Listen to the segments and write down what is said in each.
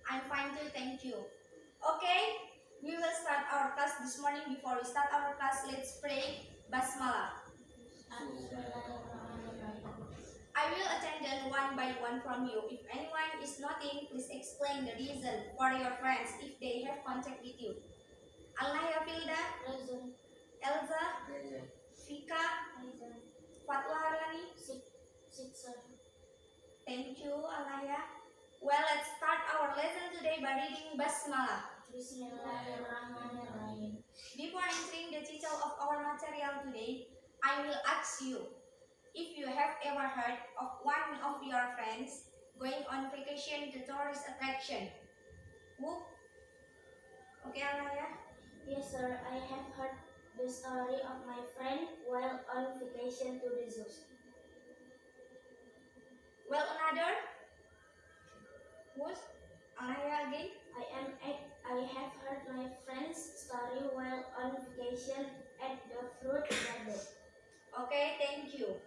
I'm fine too, thank you. Okay, we will start our class this morning. Before we start our class, let's pray Basmala. I will attend them one by one from you. If anyone is not in, please explain the reason for your friends if they have contact with you. Alaya Filda, Present. Elza, Present. Fika, Present. Fatwa Harlani. Six. Thank you, Alaya. Well, let's start our lesson today by reading Basmala. Bismillahirrahmanirrahim. Before entering the title of our material today, I will ask you if you have ever heard of one of your friends going on vacation to tourist attraction. Who? Okay, Alaya. Yes, sir. I have heard the story of my friend while on vacation to the zoo. Well, another. Who's? Alaya again. I have heard my friend's story while on vacation at the fruit garden. Okay, thank you.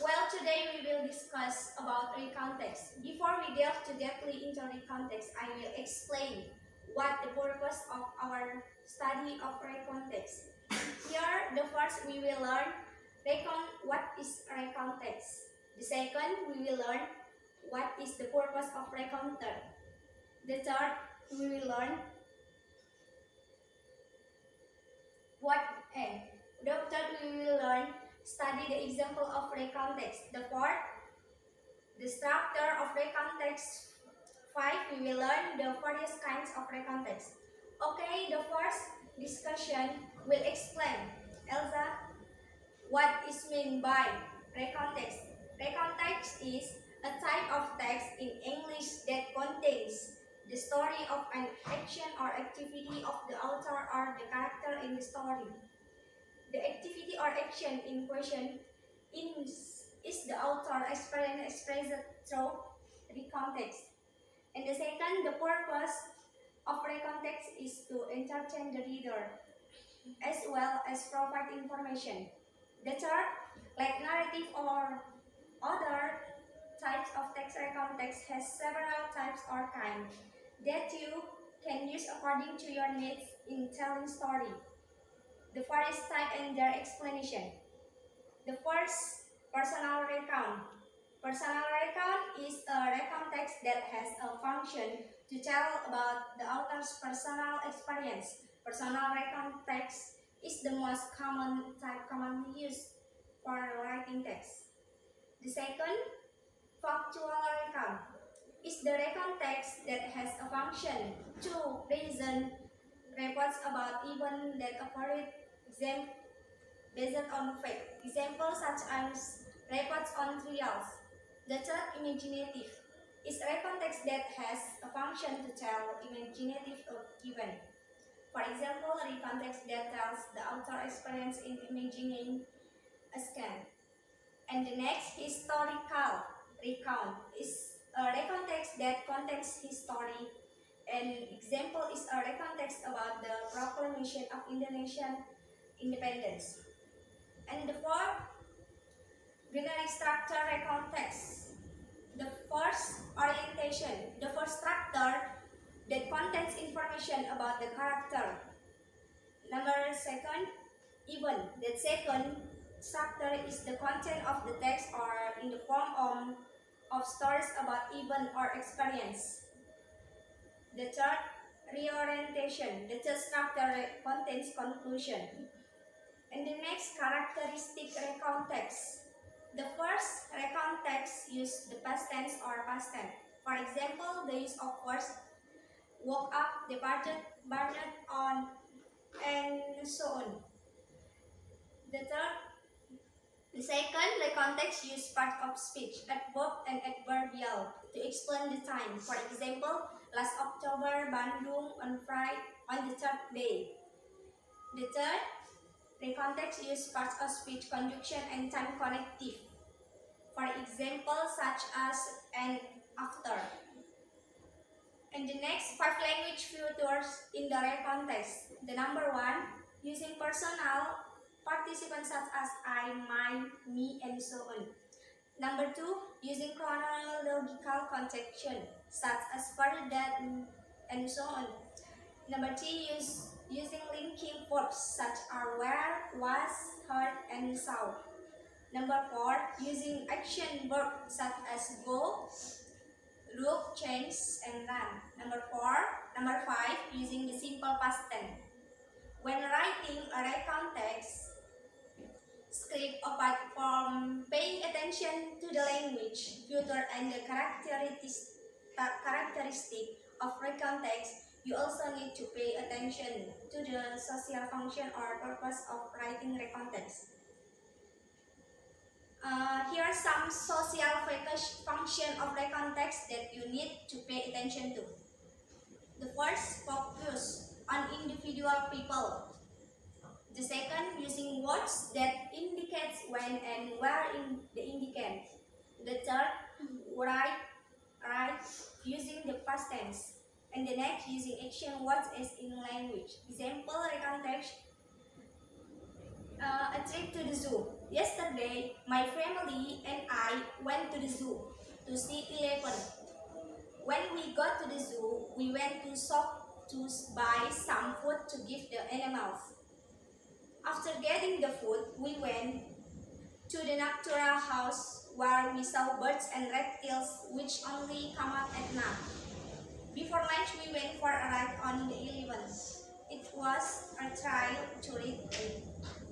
Well, today we will discuss about recontext. Before we delve too deeply into recontext, I will explain what the purpose of our study of recontext. Here, the first we will learn what is recontext. The second, we will learn what is the purpose of recounter. The third, we will learn the third we will learn study the example of recontext. The fourth, the structure of recontext. 5, we will learn the various kinds of recontext. Okay, the first discussion will explain, Elsa, what is meant by recontext. Recontext is a type of text in English that contains the story of an action or activity of the author or the character in the story. The activity or action in question is the author expressed through recontext. And the second, the purpose of recontext is to entertain the reader as well as provide information. The third, like narrative or other types of text recontext, has several types or kinds that you can use according to your needs in telling story. The various type and their explanation. The first, personal recount. Personal recount is a recontext that has a function to tell about the author's personal experience. Personal recontext is the most common type commonly used for writing text. The second, factual recount, is the recontext that has a function to present reports about events that occurred based on fact. Examples such as reports on trials. The third, imaginative, is a context that has a function to tell imaginative event. For example, a context that tells the author experience in imagining a scan. And the next, historical recount, is a recontext that contains history. An example is a recontext about the proclamation of Indonesian independence. And the fourth, generic structure recontext. The first, orientation, the first structure that contains information about the character. Number second, event. That second structure is the content of the text or in the form of stories about event or experience. The third, reorientation. The third structure contains conclusion. And the next, characteristic recontext. The first recontext use the past tense or past tense. For example, the use of words woke up, departed, burned on, and so on. The second recontext use part of speech, adverb and adverbial to explain the time. For example, last October, Bandung on the third day. The third recontext use parts of speech, conjunction, and time connective. For example, such as and after. And the next, 5 language filters in the recontext. The number 1, using personal participants such as I, mine, me, and so on. Number 2, using chronological conjunction, such as for, that, and so on. Number 3, using linking verbs such as where, was, heard, and saw. Number 4, using action verbs such as go, look, change, and run. Number 5, using the simple past tense. When writing a recount text script, apart from paying attention to the language, filter, and the characteristic of recount text, you also need to pay attention to the social function or purpose of writing recount text. Here are some social function of recount text that you need to pay attention to. The first, focus on individual people. The second, using words that indicates when and where in the indicate. The third, write using the past tense. And the next, using action words as in language. Example, recount text. A trip to the zoo. Yesterday, my family and I went to the zoo to see elephant. When we got to the zoo, we went to shop to buy some food to give the animals. After getting the food, we went to the natural house where we saw birds and reptiles which only come out at night. Before lunch, we went for a ride on the elephant. It was a trial to read it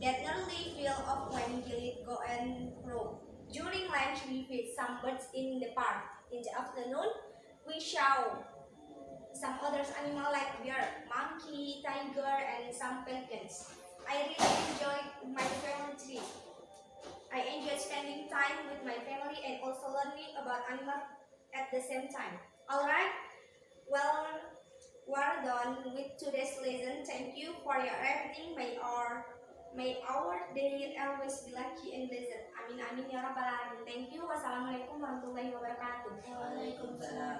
that nearly fell off when Gilid go and row. During lunch, we fed some birds in the park. In the afternoon, we saw some other animals like bear, monkey, tiger, and some pelicans. I really enjoyed my family trip. I enjoyed spending time with my family and also learning about animals at the same time. Alright, well, we're done with today's lesson. Thank you for your everything. May our day always be lucky and blessed. Amin amin ya rabbal alamin. Thank you. Wassalamualaikum warahmatullahi wabarakatuh. Waalaikumsalam